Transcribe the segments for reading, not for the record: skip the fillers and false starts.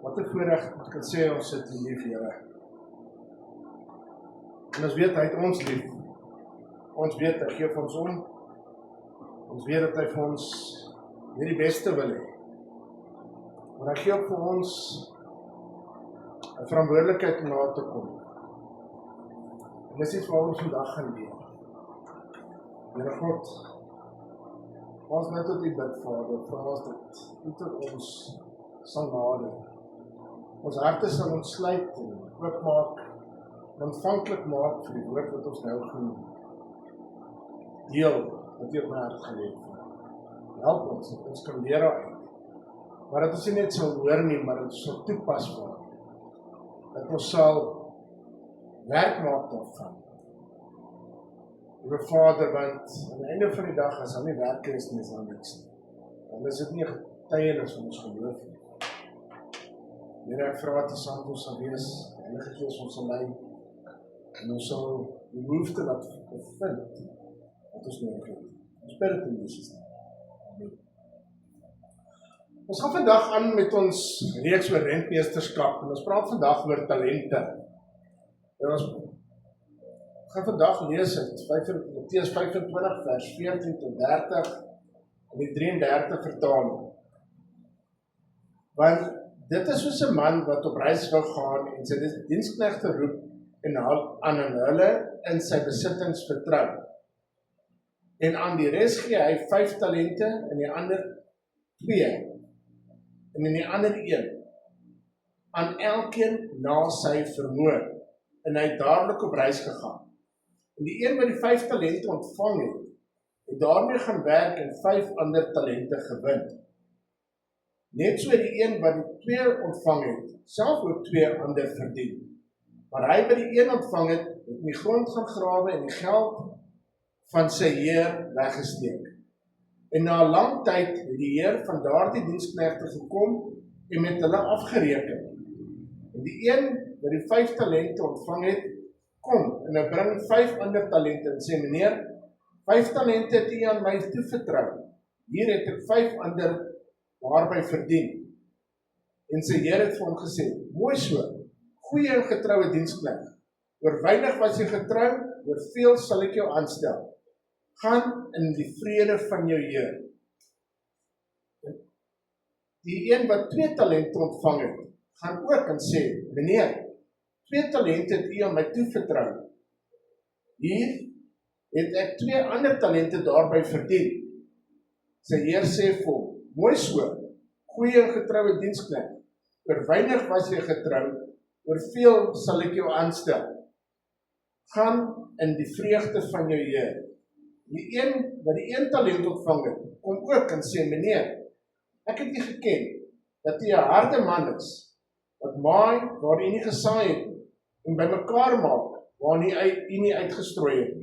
Wat 'n voorreg ons kan sê ons sit in lief, Here. En ons weet hy het ons lief. Ons weet hy gee vir ons om. Ons weet dat hy vir ons net die beste wil hê. Maar hy gee ook vir ons 'n verantwoordelikheid om na te kom. En dis iets waar ons vandag gaan leer. Here God, ons net tot U bid, Vader, vra ons dit tot ons sal nader. Ons harte sal ontsluit en oopmaak en ontvanklik maak vir die woord wat ons nou gaan deel, wat U op my hart gelê het. Help ons, dat ons kan leer uit. Maar dat ons nie net sal hoor nie, maar dat ons sal toepas word. Dat ons sal werk maak daarvan. Liewe Vader, want aan die einde van die dag, as daar nie werk is nie, is daar niks nie. Dan is dit nie 'n getuienis van ons geloof nie. Here, ek vra dat U saam met ons sal wees, die Heilige Gees ons sal lei, en ons sal die behoefte wat vind, wat ons nodig het. Ons bid dit in Jesus naam. Amen. Ons gaan vandag aan met ons reeks oor rentmeesterskap, en ons praat vandag oor talente. En ons gaan vandag lees uit Matteus 25 vers 14 tot 30 en die 33 vertaling. Want dit is soos 'n man wat op reis wou gaan en sy diensknegte roep en aan hulle in sy besittings vertrou. En aan die res gee hy 5 talente en die ander 2 en in die ander 1 aan elkeen na sy vermoë. En hy het dadelik op reis gegaan. En die een wat die 5 talente ontvang het daarmee gaan werk en 5 ander talente gewin. Net so die een wat die 2 ontvang het, self ook 2 ander verdien. Maar hy wat die 1 ontvang het in die grond gaan grawe en die geld van sy heer weggesteek. En na 'n lang tyd het die heer van daardie diensknegte gekom en met hulle afgereken. En die een wat die 5 talente ontvang het, kom en hy bring 5 ander talente en sê, meneer, 5 talente het u aan my toevertrou. Hier het ek 5 ander daarby verdien. En sy heer het vir hom gesê, mooi so, goeie en getroue diensknegt. Oor weinig was jy getrou, oor veel sal ek jou aanstel. Gaan in die vrede van jou heer. Die een wat 2 talente ontvang het, gaan ook en sê, meneer, 2 talente het u aan my toevertrou. Hier het ek 2 ander talente daarby verdien. Sy heer sê vir hom, mooi so, goeie en getroue diensknegt. Oor weinig was jy getrou, oor veel sal ek jou aanstel. Gaan in die vreugde van jou heer. Die een wat die 1 talent ontvang het, kom ook en sê, meneer, ek het u geken, dat u 'n harde man is, wat maai waar u nie gesaai het, en bymekaar maak, waar u nie uitgestrooi het.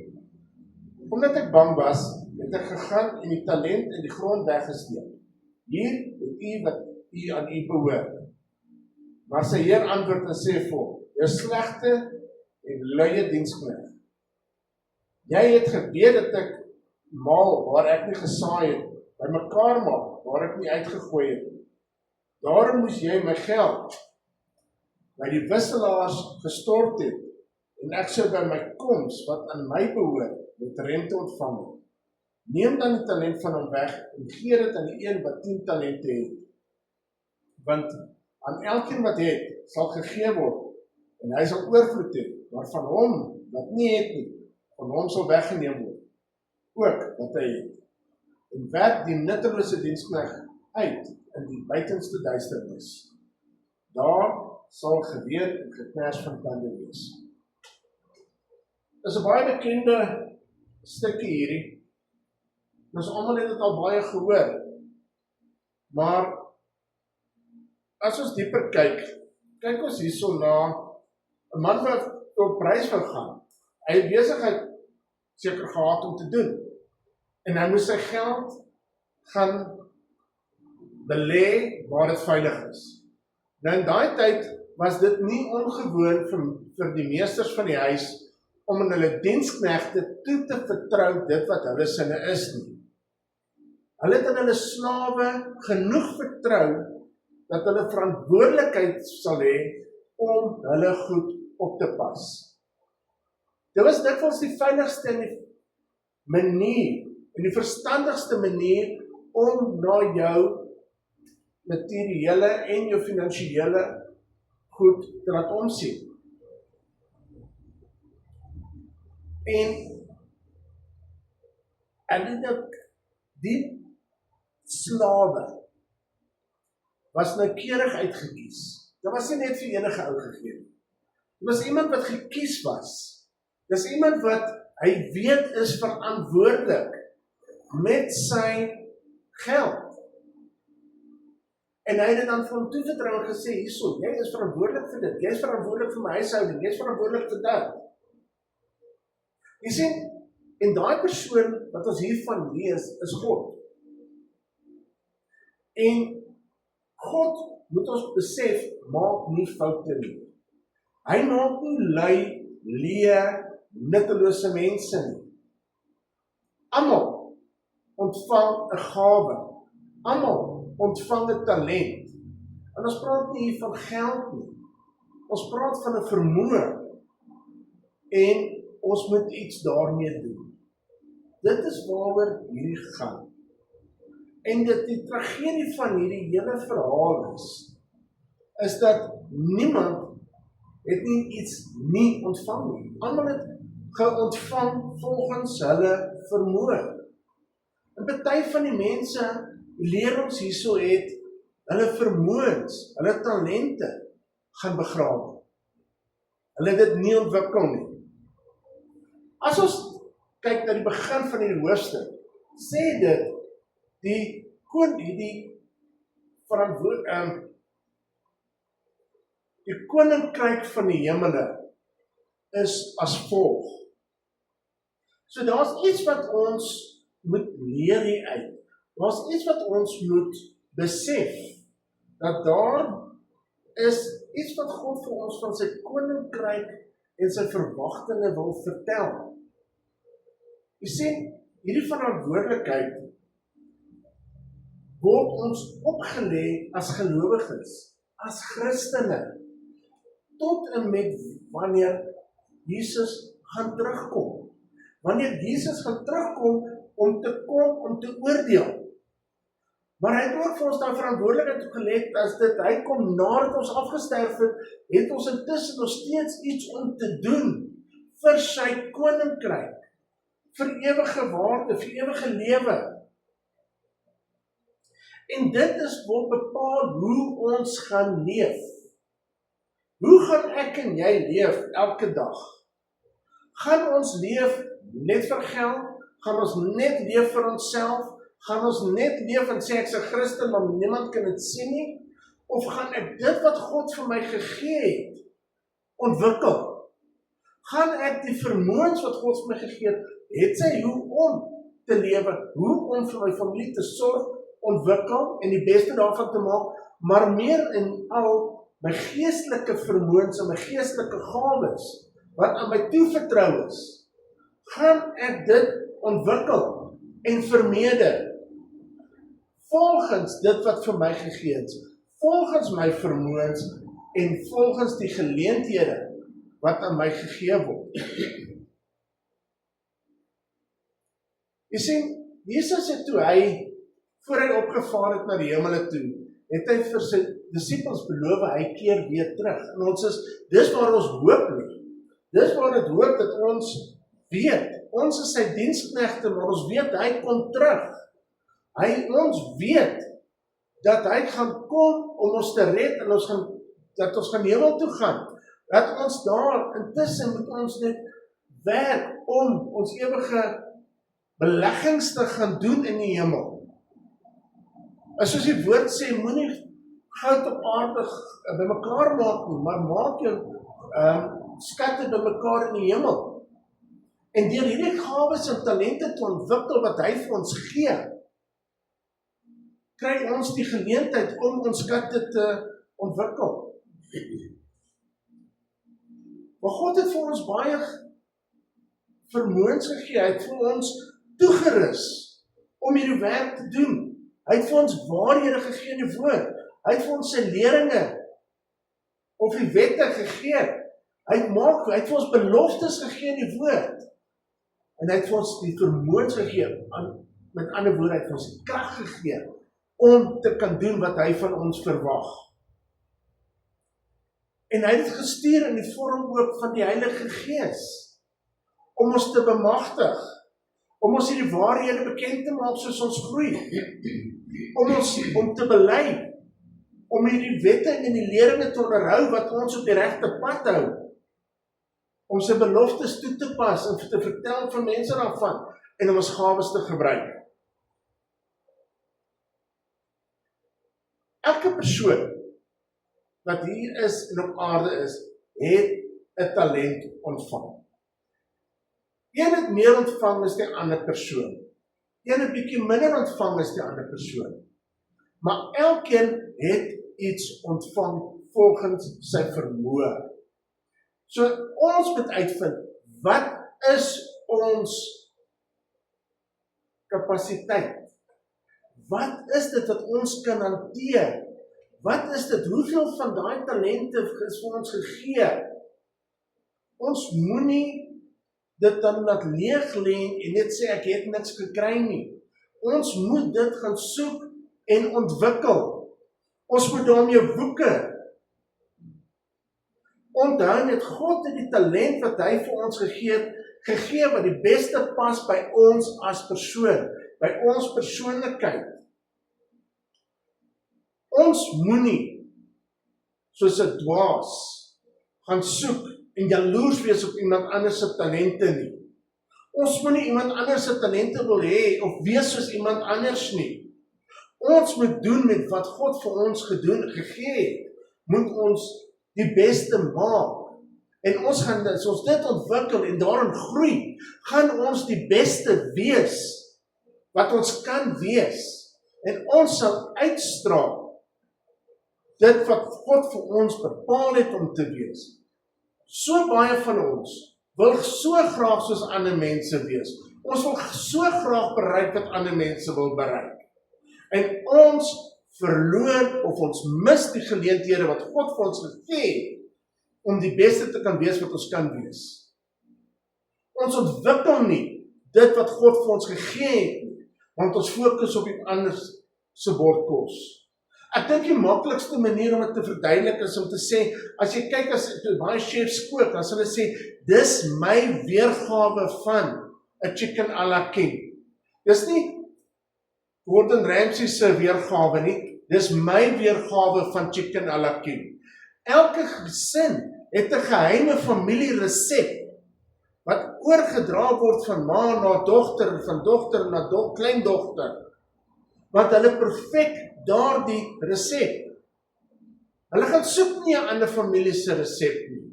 Omdat ek bang was, het ek gegaan en die talent in die grond weggesteek. Hier het u wat u aan u behoort. Maar sy heer antwoord en sê vir hom, jou slegte en luie diensknegt. Jy het gebed dat ek maal waar ek nie gesaai het, bymekaar maak waar ek nie uitgegooi het. Daarom moes jy my geld by die wisselaars gestort het, en ek sou by my koms, wat aan my behoort, met rente ontvang het. Neem dan die talent van hom weg, en gee dit aan die een wat 10 talente het. Want aan elkeen wat het, sal gegee word, en hy sal oorvloed het, maar van hom wat nie het nie, van hom sal weggeneem word, ook wat hy het. En werk die nuttelose diensknegt uit in die buitenste duisternis. Daar sal geween en geknars van tande wees. Dit is 'n baie bekende stukkie hierdie. Ons almal het dit al baie gehoor. Maar as ons dieper kyk ons hierso na 'n man wat op reis wou gaan. Hy het besigheid seker gehad om te doen. En hy moes sy geld gaan belê waar dit veilig is. Nou in daai tyd was dit nie ongewoon vir die meesters van die huis om aan hulle diensknegte toe te vertrou dit wat hulle sinne is nie. Hulle het aan hulle slawe genoeg vertrou dat hulle verantwoordelikheid sal hê om hulle goed op te pas. Dit was dikwels die veiligste en die manier, en die verstandigste manier om na jou materiële en jou finansiële goed te laat omsien. En die slawe was noukeurig uitgekies. Dit was nie net vir enige ou gegee nie. Dit was iemand wat gekies was. Dis iemand wat hy weet is verantwoordelik met sy geld. En hy het dit dan vir hom toevertrou en gesê, hierso, jy is verantwoordelik vir dit, jy is verantwoordelik vir my huishouding, jy is verantwoordelik vir dit. Jy sien, en daai persoon wat ons hiervan lees, is God. En God, moet ons besef, maak nie foute nie. Hy maak nie lui, leë, nuttelose mense nie. Almal ontvang 'n gawe. Almal ontvang 'n talent. En ons praat nie hier van geld nie. Ons praat van 'n vermoë. En ons moet iets daarmee doen. Dit is waaroor hierdie gaan. En die tragedie van hierdie hele verhaal is dat niemand het nie iets nie ontvang nie. Almal het geontvang volgens hulle vermoë. En party van die mense leer ons hierso het hulle vermoëns, hulle talente gaan begrawe. Hulle het dit nie ontwikkel nie. As ons kyk na die begin van hierdie hoofstuk, sê dit die koninkryk van die hemele is as volg. So daar's iets wat ons moet leer hieruit. Daar's iets wat ons moet besef, dat daar is iets wat God vir ons van sy koninkryk en sy verwagtinge wil vertel. Jy sien, hierdie verantwoordelikheid word ons opgelê as gelowiges, as Christene, tot en met wanneer Jesus gaan terugkom. Wanneer Jesus gaan terugkom om te oordeel. Maar hy het ook vir ons daai verantwoordelikheid toegelê as dit hy kom nadat ons afgesterf het ons intussen nog steeds iets om te doen vir sy koninkryk, vir ewige waarde, vir ewige lewe. En dit is wat bepaal hoe ons gaan leef. Hoe gaan ek en jy leef elke dag? Gaan ons leef net vir geld? Gaan ons net leef vir onsself? Gaan ons net leef en sê ek's 'n Christen, maar niemand kan dit sien nie? Of gaan ek dit wat God vir my gegee het, ontwikkel? Gaan ek die vermoëns wat God vir my gegee het sy hoe om te lewe, hoe om vir my familie te sorg, ontwikkel en die beste daarvan te maak, maar meer en al my geestelike vermoëns en my geestelike gawes, wat aan my toevertrou is, gaan ek dit ontwikkel en vermeerder, volgens dit wat vir my gegee is, volgens my vermoëns en volgens die geleenthede wat aan my gegee word. Jy sien, Jesus het toe voor hy opgevaar het na die hemele toe, het hy vir sy disippels beloof, hy keer weer terug. En dis waar ons hoop lê. Dis waar dit hoop dat ons weet, ons is sy diensknegte, maar ons weet, hy kom terug. Ons weet, dat hy gaan kom om ons te red, en dat ons gaan hemel toe gaan. Dat ons daar, intussen moet ons net werk, om ons ewige beleggings te gaan doen in die hemel. As soos die woord sê, moenie goud op aarde bymekaar maak nie, maar maak jou skatte bymekaar in die hemel. En deur hierdie gawes en talente te ontwikkel wat hy vir ons gee, kry ons die geleentheid om ons skatte te ontwikkel. Maar God het vir ons baie vermoëns gegee, hy het vir ons toegerus om hierdie werk te doen. Hy het vir ons waarhede gegee in die woord. Hy het vir ons sy leringe of die wette gegee. Hy het vir ons beloftes gegee in die woord. En hy het vir ons die vermoëns gegee, met ander woorde, hy het vir ons die krag gegee, om te kan doen wat hy van ons verwag. En hy het dit gestuur in die vorm ook van die Heilige Gees, om ons te bemagtig, om ons hierdie waarhede bekend te maak soos ons groei, om te bely, om hierdie wette en die leringe te onderhou wat ons op die regte pad hou, om sy beloftes toe te pas en te vertel van mense daarvan en om ons gawes te gebruik. Elke persoon wat hier is en op aarde is, het 'n talent ontvang. Een het meer ontvang as die ander persoon. Een het bietjie minder ontvang as die ander persoon. Maar elkeen het iets ontvang volgens sy vermoë. So ons moet uitvind, wat is ons kapasiteit? Wat is dit wat ons kan hanteer? Wat is dit? Hoeveel van daai talente is vir ons gegee? Ons moenie dit dan laat leeg lê en net sê ek het niks gekry nie. Ons moet dit gaan soek en ontwikkel. Ons moet daarmee woeke. Onthou net, God het die talent wat hy vir ons gegee wat die beste pas by ons as persoon, by ons persoonlikheid. Ons moenie, soos 'n dwaas, gaan soek en jaloers wees op iemand anders se talente nie. Ons moenie iemand anders se talente wil hê of wees soos iemand anders nie. Ons moet doen met wat God vir ons gegee het. Moet ons die beste maak. En ons gaan, as ons dit ontwikkel en daarin groei, gaan ons die beste wees wat ons kan wees. En ons sal uitstraal dit wat God vir ons bepaal het om te wees. So baie van ons wil so graag soos ander mense wees. Ons wil so graag bereik wat ander mense wil bereik. En ons verloor of ons mis die geleenthede wat God vir ons gegee het om die beste te kan wees wat ons kan wees. Ons ontwikkel nie dit wat God vir ons gegee het nie, want ons fokus op die ander se bordkos. Ek dink die maklikste manier om dit te verduidelik is om te sê, as jy kyk as baie chefs kook, as hulle sê, dis my weergawe van 'n chicken à la king. Dis nie Gordon Ramsay se weergawe nie, dis my weergawe van chicken à la king. Elke gesin het 'n geheime familieresep wat oorgedra word van ma na dogter en van dogter na kleindogter. Want hulle perfek daardie resep. Hulle gaan soek nie 'n ander familie se resep nie,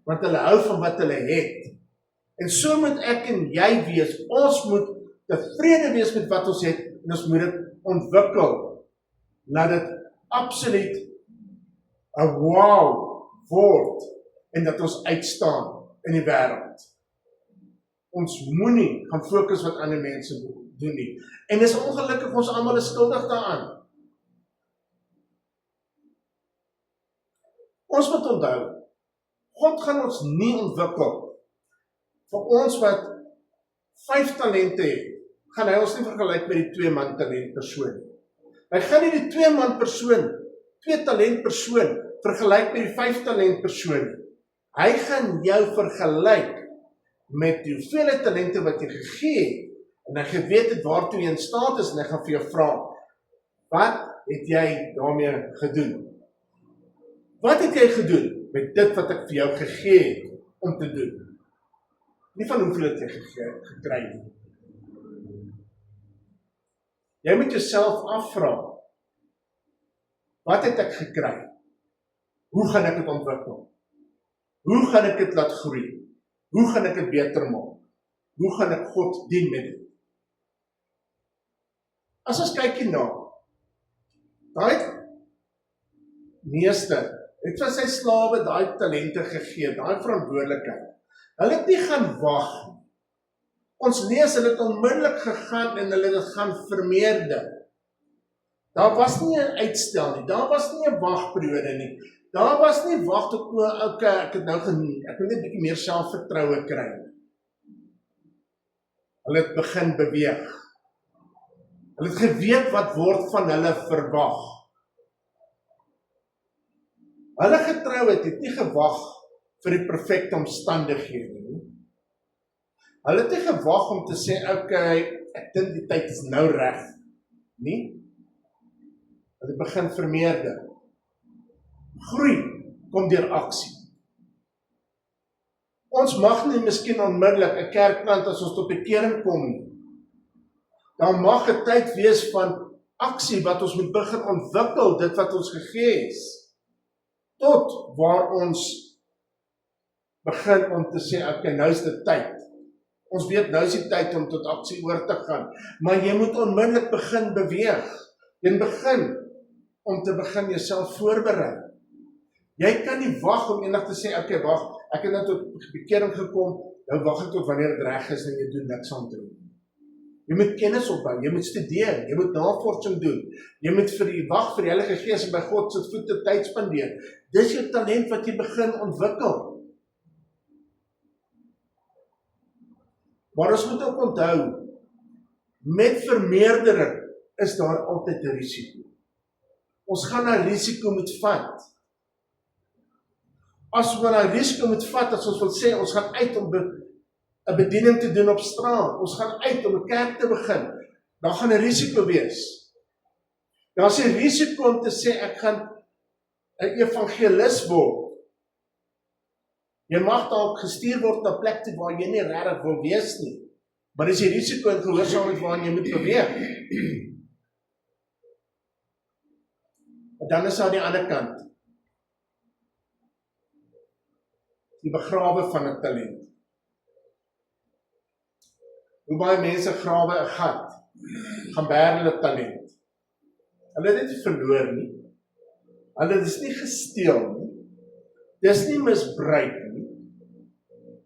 want hulle hou van wat hulle het. En so moet ek en jy wees. Ons moet tevrede wees met wat ons het en ons moet dit ontwikkel. Laat dit absoluut 'n wow word en dat ons uitstaan in die wêreld. Ons moenie gaan fokus wat ander mense doen nie. En dis ongelukkig ons almal is skuldig daaraan. Ons moet onthou, God gaan ons nie ontwikkel. Vir ons wat 5 talente het, gaan hy ons nie vergelyk met die 2-man talent persoon nie. Hy gaan nie die 2-man persoon, 2 talent persoon, vergelyk met die 5 talent persoon nie. Hy gaan jou vergelyk met die hoeveelheid talente wat jy gegee het, en hy geweet het waartoe jy in staat is, en hy gaan vir jou vra, wat het jy daarmee gedoen? Wat het jy gedoen met dit wat ek vir jou gegee het om te doen? Nie van hoeveel het jy gekry nie. Jy moet jouself afvra, wat het ek gekry? Hoe gaan ek dit ontwikkel? Hoe gaan ek dit laat groei? Hoe gaan ek dit beter maak? Hoe gaan ek God dien met dit? As ons kyk hierna, daai meester het vir sy slawe daai talente gegee, daai verantwoordelikheid. Hulle het nie gaan wag nie. Ons lees, hulle het onmiddellik gegaan en hulle het gaan vermeerder. Daar was nie 'n uitstel nie, daar was nie 'n wagperiode nie. Daar was nie wag tot okay, ek het nou geniet, ek moet net 'n bietjie meer selfvertroue kry. Hulle het begin beweeg. Hulle het geweet wat word van hulle verwag. Hulle getrouheid het nie gewag vir die perfekte omstandighede nie. Hulle het nie gewag om te sê, okay, ek dink die tyd is nou reg, nie? Hulle begin vermeerder. Groei kom deur aksie. Ons mag nie miskien onmiddellik 'n kerk plant as ons tot bekering kom nie. Daar mag 'n tyd wees van aksie wat ons moet begin ontwikkel, dit wat ons gegee is. Tot waar ons begin om te sê, okay, nou is dit tyd. Ons weet nou is die tyd om tot aksie oor te gaan, maar jy moet onmiddellik begin beweeg. Jy begin om te begin jouself voorberei. Jy kan nie wag om eendag te sê, okay, wag, ek het nou tot bekering gekom, nou wag ek tot wanneer dit reg is en jy doen niks aan doen. Jy moet kennis opbou, jy moet studeer, jy moet navorsing doen, jy moet wag vir die Heilige Gees en by God se voete tyd spandeer. Dis jou talent wat jy begin ontwikkel. Maar ons moet ook onthou, met vermeerdering is daar altyd 'n risiko. Ons gaan 'n risiko moet vat. As ons 'n risiko moet vat, as ons wil sê, ons gaan uit om 'n bediening te doen op straat, ons gaan uit om 'n kerk te begin, dan gaan 'n risiko wees. Daar's 'n risiko om te sê, ek gaan 'n evangelis word. Jy mag dalk gestuur word na 'n plek toe waar jy nie regtig wil wees nie, maar dis die risiko en gehoorsaamheid waaraan jy moet beweeg. En dan is daar aan die ander kant die begrawe van 'n talent. Hoe baie mense grawe 'n gat, gaan bær hulle talent. Hulle het dit nie verloor nie. Hulle is nie gesteel nie. Dis nie misbruik nie.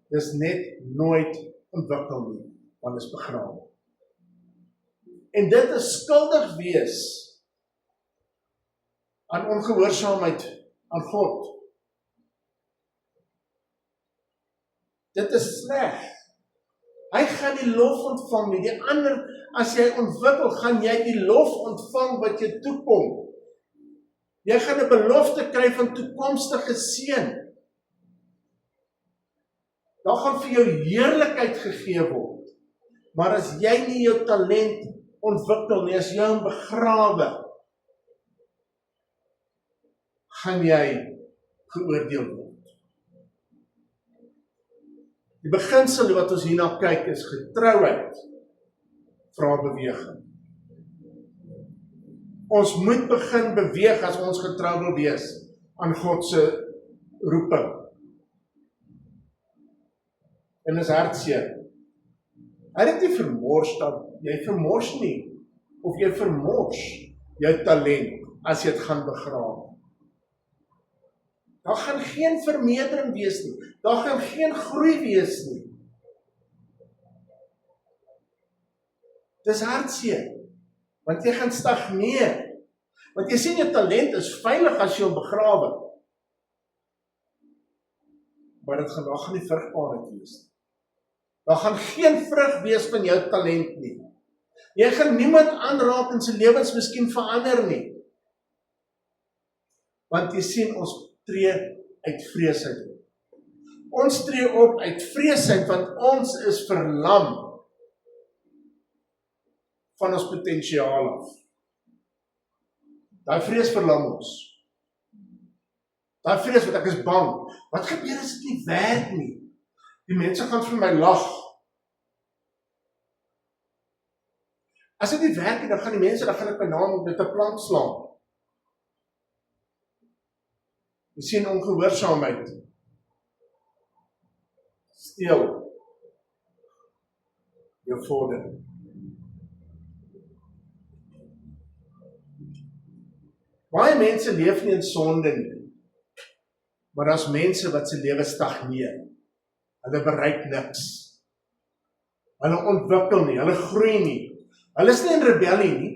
Dis net nooit ontwikkel nie, want is begrawe. En dit is skuldig wees aan ongehoorsaamheid aan God. Dit is sleg. Hy gaan die lof ontvang nie. Die ander, as jy ontwikkel, gaan jy die lof ontvang wat jy toekom. Jy gaan 'n belofte kry van toekomstige seën. Daar gaan vir jou heerlikheid gegee word. Maar as jy nie jou talent ontwikkel nie, as jy hom begrawe, gaan jy geoordeel word. Die beginsel wat ons hierna kyk is getrouheid vra beweging. Ons moet begin beweeg as ons getrou wil wees aan God se roeping. En is hartseer. Hy het nie vermors dat jy vermors nie, of jy vermors jou talent as jy dit gaan begrawe. Daar gaan geen vermeerdering wees nie. Daar gaan geen groei wees nie. Dis hartseer, want jy gaan stagneer. Want jy sien jou talent is veilig as jy hom begrawe. Maar dit gaan daar nie vrugbaarheid wees nie. Daar gaan geen vrug wees van jou talent nie. Jy gaan niemand aanraak en sy lewens miskien verander nie. Want jy sien, ons tree uit vreesheid op. Ons tree op uit vreesheid, want ons is verlam van ons potensiaal af. Daai vrees verlam ons. Daai vrees wat ek is bang. Wat gebeur as dit nie werk nie? Die mense gaan vir my lag. As dit nie werk nie, dan gaan die mense, dan gaan ek my naam met 'n plank slaan. Jy sien ongehoorsaamheid. Steel jou vordering. Baie mense leef nie in sonde nie, maar daar's mense wat se lewe stagneer. Hulle bereik niks. Hulle ontwikkel nie, hulle groei nie. Hulle is nie in rebellie nie.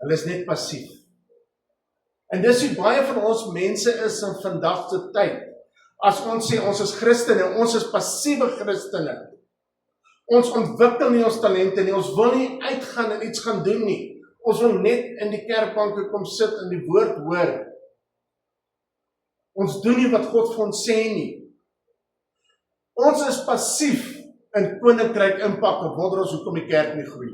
Hulle is net passief. En dis hoe baie van ons mense is in vandag se tyd. As ons sê ons is Christene, ons is passiewe Christene. Ons ontwikkel nie ons talente nie, ons wil nie uitgaan en iets gaan doen nie. Ons wil net in die kerkbanke kom sit en die woord hoor. Ons doen nie wat God vir ons sê nie. Ons is passief in koninkryk impak en wonder ons hoekom die kerk nie groei.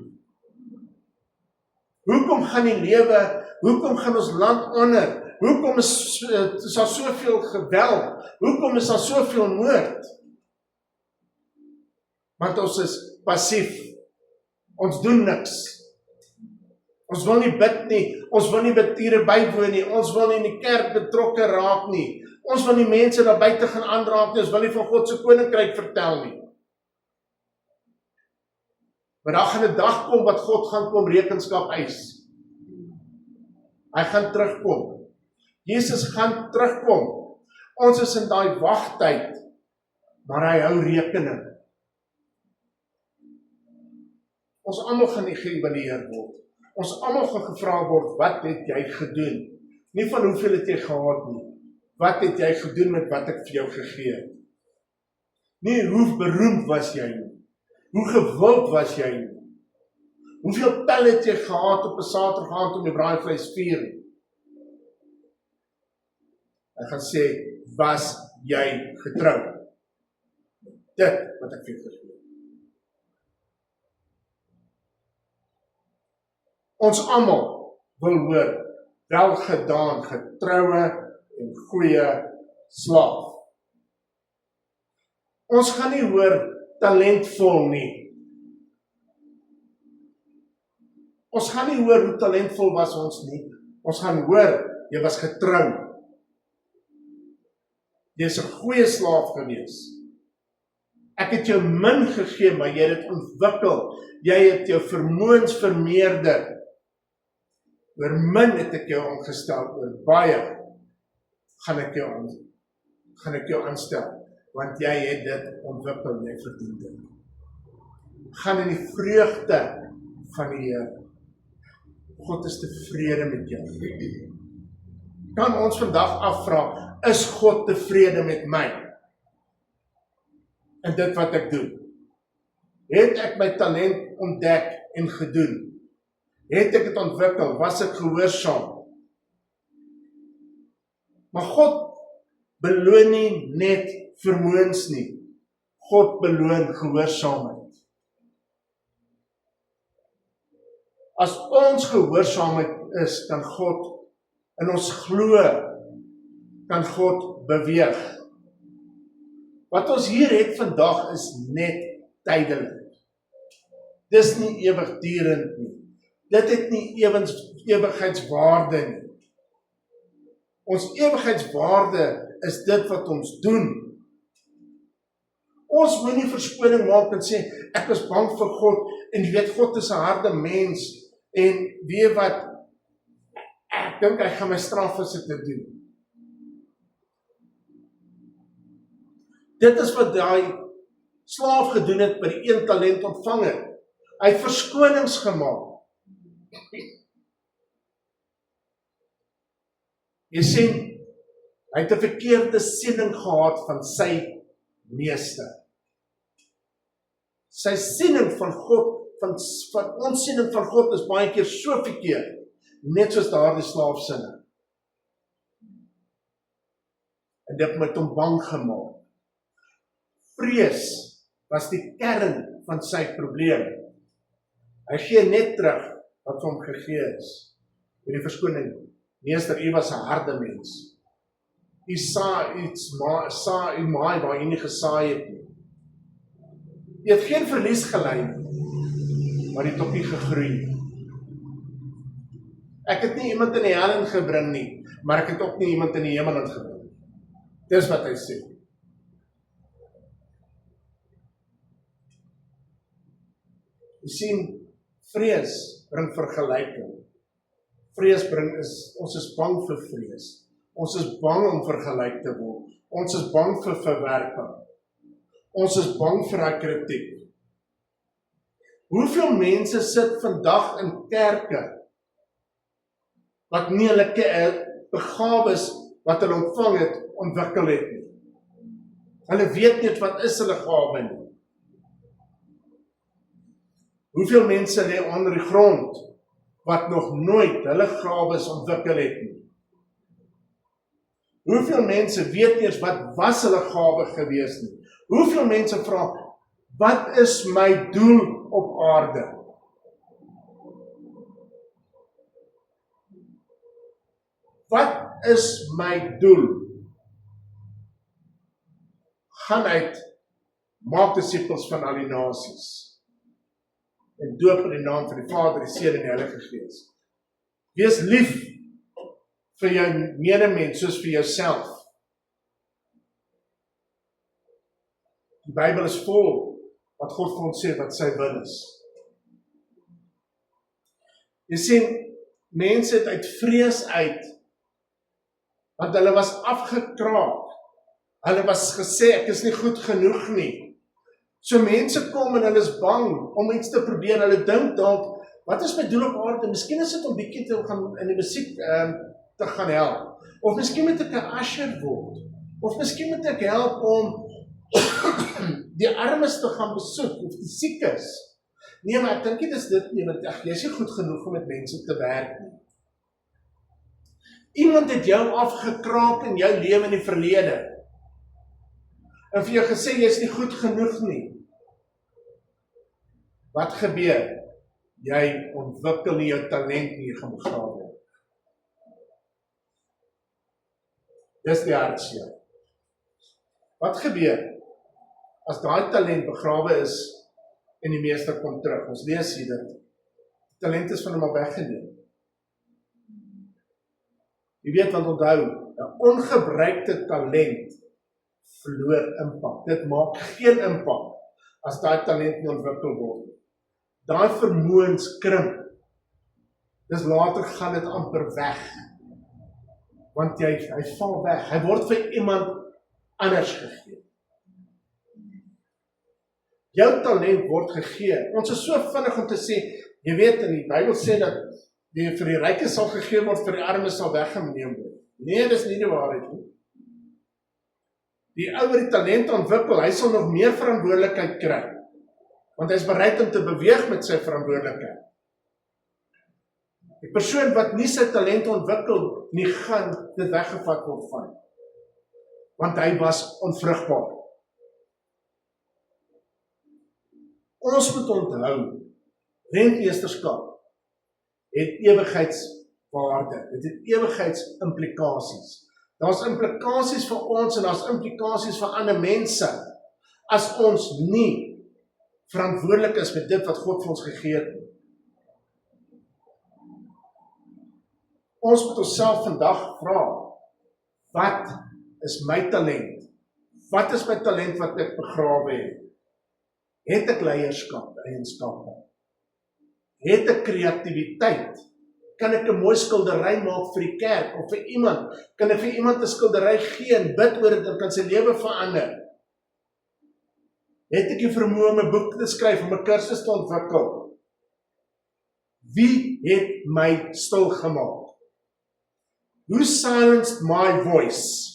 Hoekom gaan die lewe, hoekom gaan ons land onder? Hoekom is daar soveel geweld? Hoekom is daar soveel moord? Want ons is passief. Ons doen niks. Ons wil nie bid nie, ons wil nie betiere bywoon nie, ons wil nie in die kerk betrokke raak nie, ons wil nie mense daar buite gaan aanraak nie, ons wil nie van God se koninkryk vertel nie. Maar daar gaan 'n dag kom wat God gaan kom rekenskap eis. Hy gaan terugkom. Jesus gaan terugkom. Ons is in daai wagtyd, maar hy hou rekening. Ons almal gaan nie geëvalueer word. Ons almal gaan gevra word, wat het jy gedoen? Nie van hoeveel het jy gehad nie. Wat het jy gedoen met wat ek vir jou gegee het? Nie hoe beroemd was jy nie. Hoe gewild was jy nie. Hoeveel pel het jy gehad op 'n Saterdag aand om die braaivleis vier? Hy gaan sê, was jy getrou? Dit wat ek vir jou gegee het. Ons almal wil hoor, welgedaan, getroue en goeie slaaf. Ons gaan nie hoor talentvol nie. Ons gaan nie hoor hoe talentvol was ons nie. Ons gaan hoor, jy was getrou. Jy is 'n goeie slaaf gewees. Ek het jou min gegee, maar jy het dit ontwikkel. Jy het jou vermoëns vermeerder. Oor min het ek jou aangestel, oor baie gaan ek jou aanstel, want jy het dit ontwikkel, jy verdien dit. Gaan in die vreugde van die Here. God is tevrede met jou. Kan ons vandag afvra, is God tevrede met my? En dit wat ek doen? Het ek my talent ontdek en gedoen? Het ek dit ontwikkel? Was ek gehoorsaam? Maar God beloon nie net vermoëns nie. God beloon gehoorsaamheid. As ons gehoorsaamheid is, kan God in ons glo, kan God beweeg. Wat ons hier het vandag is net tydelik. Dis nie ewigdurend nie. Dit het nie ewigheidswaarde nie. Ons ewigheidswaarde is dit wat ons doen. Ons moet nie verskoning maak en sê, ek is bang vir God, en weet God is 'n harde mens, en weet wat, ek dink hy gaan my straf as ek dit doen. Dit is wat daai slaaf gedoen het by die 1 talent ontvang het. Hy het verskonings gemaak. Jy sien, hy het 'n verkeerde siening gehad van sy meester. Sy siening van God, van ons siening van God is baie keer so verkeerd, net soos daardie slaafsinne. En dit het hom bang gemaak. Vrees was die kern van sy probleem. Hy gee net terug wat hom gegee is. Met die verskoning, meester, u was 'n harde mens. U saai waar u nie gesaai het nie. U het geen verlies gelei, maar u het op u gegroei. Ek het nie iemand in die hel ingebring nie, maar ek het ook nie iemand in die hemel ingebring. Dis wat hy sê. U sien, vrees bring vergelyking. Vrees ons is bang vir vrees. Ons is bang om vergelyk te word. Ons is bang vir verwerping. Ons is bang vir daai kritiek. Hoeveel mense sit vandag in kerke wat nie hulle begawes wat hulle ontvang het, ontwikkel het nie. Hulle weet nie wat is hulle gawe nie. Hoeveel mense lê onder die grond, wat nog nooit hulle gawes ontwikkel het nie? Hoeveel mense weet eers wat was hulle gawe gewees nie? Hoeveel mense vra, wat is my doel op aarde? Wat is my doel? Gaan uit, maak disippels van al die nasies, en doop in die naam van die Vader, die Seun en die Heilige Gees. Wees lief vir jou medemens soos vir jouself. Die Bybel is vol wat God vir ons sê wat sy wil is. Jy sien, mense het uit vrees uit, want hulle was afgekraak. Hulle was gesê, ek is nie goed genoeg nie. So mense kom en hulle is bang om iets te probeer. Hulle dink dalk, wat is my doel op aarde? Miskien is dit om bietjie te gaan in die musiek te gaan help. Of miskien moet ek 'n usher word. Of miskien moet ek help om die armes te gaan besoek of die siekes. Nee, maar ek dink nie dis dit nie, want jy is nie goed genoeg om met mense te werk nie. Iemand het jou afgekraak in jou lewe in die verlede. En vir jou gesê, jy is nie goed genoeg nie. Wat gebeur? Jy ontwikkel nie jou talent nie, jy gaan begrawe word. Dis die hartseer. Wat gebeur? As daai talent begrawe is, en die meester kom terug, ons lees hier dit, talent is van hom al weggeneem. Jy weet wat onthou, 'n ongebruikte talent verloor impak. Dit maak geen impak as daai talent nie ontwikkel word. Daai vermoëns krimp. Dis later gaan dit amper weg. Want hy val weg. Hy word vir iemand anders gegee. Jou talent word gegee. Ons is so vinnig om te sê, jy weet in die Bybel sê dat vir die rykes sal gegee word, vir die armes sal weggeneem word. Nee, dis nie die waarheid nie. Die ou wat die talent ontwikkel, hy sal nog meer verantwoordelikheid kry. Want hy is bereid om te beweeg met sy verantwoordelikheid. Die persoon wat nie sy talent ontwikkel, nie gaan dit weggevat word van. Want hy was onvrugbaar. Ons moet onthou, rentmeesterskap het ewigheidswaarde, dit het ewigheidsimplikasies. Daar's implikasies vir ons en daar's implikasies vir ander mense, as ons nie verantwoordelik is met dit wat God vir ons gegee het. Ons moet onsself vandag vra, wat is my talent? Wat is my talent wat ek begrawe het? Het ek leierskap, eienskappe? Het ek kreatiwiteit? Kan ek 'n mooi skildery maak vir die kerk of vir iemand? Kan ek vir iemand 'n skildery gee en bid oor dit en kan sy lewe verander? Het ek die vermoë om 'n boek te skryf, om 'n kursus te ontwikkel? Wie het my stil gemaak? Who silenced my voice?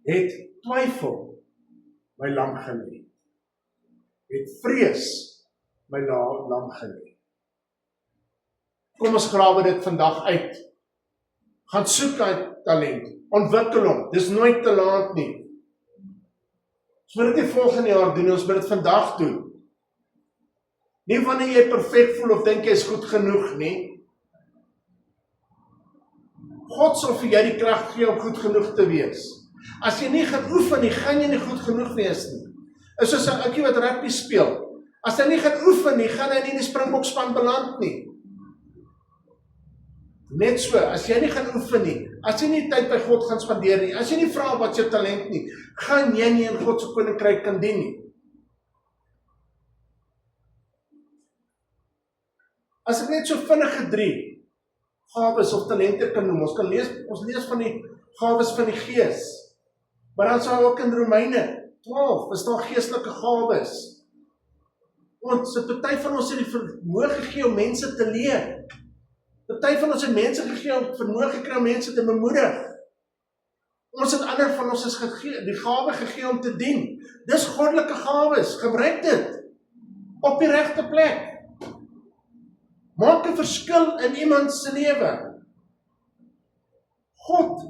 Het twyfel my lam gelê? Het vrees my lam gelê? Kom ons grawe dit vandag uit. Gaan soek uit talent. Ontwikkel hom. Dis nooit te laat nie. Ons moet dit nie volgende jaar doen, ons moet dit vandag doen. Nie wanneer jy perfek voel of dink jy is goed genoeg nie. God sal vir jou die krag gee om goed genoeg te wees. As jy nie gaan oefen nie, gaan jy nie goed genoeg wees nie. Is soos 'n ouetjie wat rugby speel. As hy nie gaan oefen nie, gaan hy nie in die Springbokspan beland nie. Net so, as jy nie gaan oefen nie, as jy nie tyd by God gaan spandeer nie, as jy nie vra wat jou talent nie, gaan jy nie in God se koninkryk kan dien nie. As ek net so vinnige 3 gawes of talente kan noem, ons lees van die gawes van die Gees. Maar dan sal ook in Romeine 12 is daar geestelike gawes. Ons het party van ons het die vermoë gegee om mense te leer. Party van ons het mense gegee om vermoë gekry om mense te bemoedig. Ons het ander van ons is gegee, die gawe gegee om te dien. Dis goddelike gawes, gebruik dit op die regte plek. Maak 'n verskil in iemand se lewe. God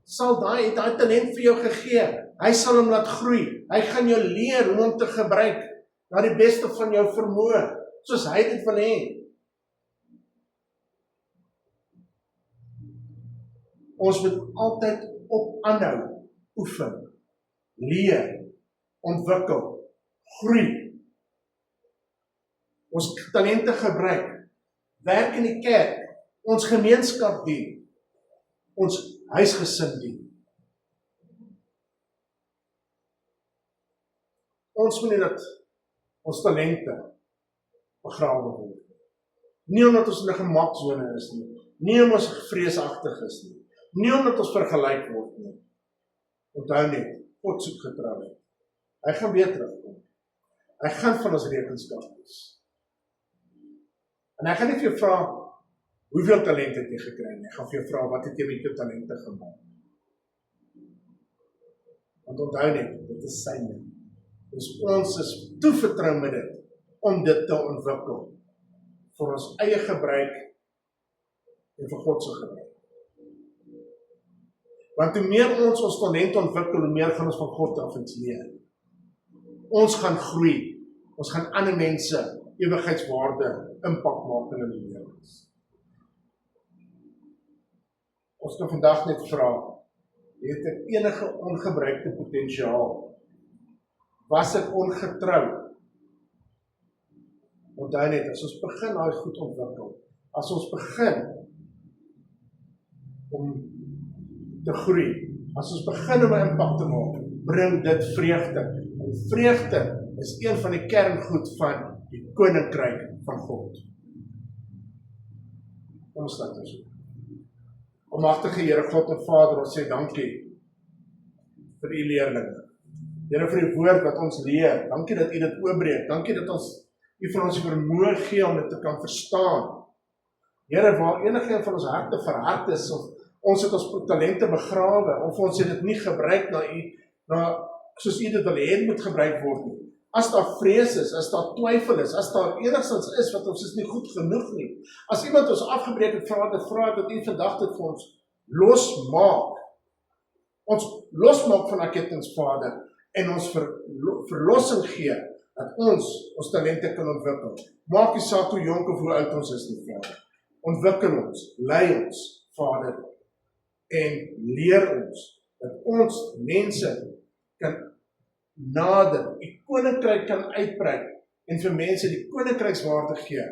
sal daai talent vir jou gegee. Hy sal hom laat groei. Hy gaan jou leer hoe om te gebruik na die beste van jou vermoë, soos hy dit wil hê. Ons moet altyd op aanhou, oefen, leer, ontwikkel, groei. Ons talente gebruik, werk in die kerk, ons gemeenskap dien, ons huisgesin dien. Ons moet nie dat ons talente begrawe word. Nie omdat ons in 'n gemaksone is nie, nie omdat ons vreesagtig is nie, nie omdat ons vergelyk word nie. Onthou net, God soek getrouheid. Hy gaan weer terugkom. Hy gaan van ons rekenskap wees. En hy gaan nie vir jou vra, hoeveel talente het jy gekry nie. Hy gaan vir jou vra, wat het jy met jou talente gemaak? Want onthou net, dit is syne. Dus ons is toevertrou met dit, om dit te ontwikkel, vir ons eie gebruik, en vir God se gebruik. Want hoe meer ons talente ontwikkel, hoe meer gaan ons van God af iets leer. Ons gaan groei, ons gaan ander mense ewigheidswaarde impak maak in hulle lewens. Ons kan vandag net vra, het ek enige ongebruikte potensiaal? Was ek ongetrou? Onthou net, as ons begin daai goed ontwikkel, as ons begin om te groei, as ons begin om 'n impak te maak, bring dit vreugde. En vreugde is een van die kerngoed van die koninkryk van God. Kom ons laat ons. Almagtige Here God en Vader, ons sê dankie vir u leerlinge. Here vir die woord wat ons leer. Dankie dat u dit oopbreek. Dankie dat u vir ons die vermoë gee om dit te kan verstaan. Here, waar enige van ons harte verhard is, of ons het ons talente begrawe, of ons het dit nie gebruik soos u dit wil hê moet gebruik word nie. As daar vrees is, as daar twyfel is, as daar enigstens is wat ons is nie goed genoeg nie. As iemand ons afgebreek het, vra dat u vandag dit vir ons losmaak. Ons losmaak van akkettings, Vader, en ons verlossing gee, dat ons talente kan ontwikkel. Maak nie saak hoe jonk of hoe oud ons is nie, Vader. Ontwikkel ons, lei ons, Vader, en leer ons, dat ons mense kan nader, die koninkryk kan uitbrei, en vir mense die koninkrykswaarde gee,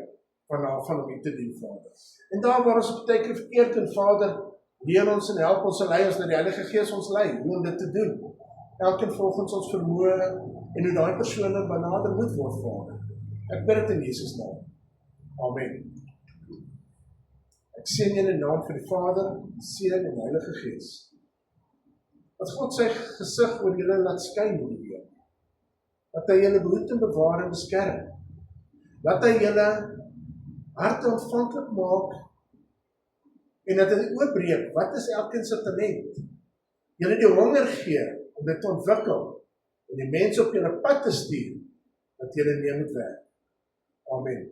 van om u te dien, Vader. En daar waar ons op tyd verkeerd in, Vader, leer ons en help ons en lei ons, dat die Heilige Gees ons lei, hoe om dit te doen. Elkeen volgens ons vermoë, en hoe daai persone benader moet word, Vader. Ek bid dit in Jesus naam. Amen. Ek seën julle in die naam van die Vader, die Seun en die Heilige Gees. Dat God sy gesig oor julle laat skyn in die week. Dat hy julle behoed en bewaar en beskerm. Dat hy julle harte ontvanklik maak en dat hy oopbreek, wat is elkeen se talent? Julle die honger gee om dit te ontwikkel en die mense op julle pad te stuur, dat julle mee moet werk. Amen.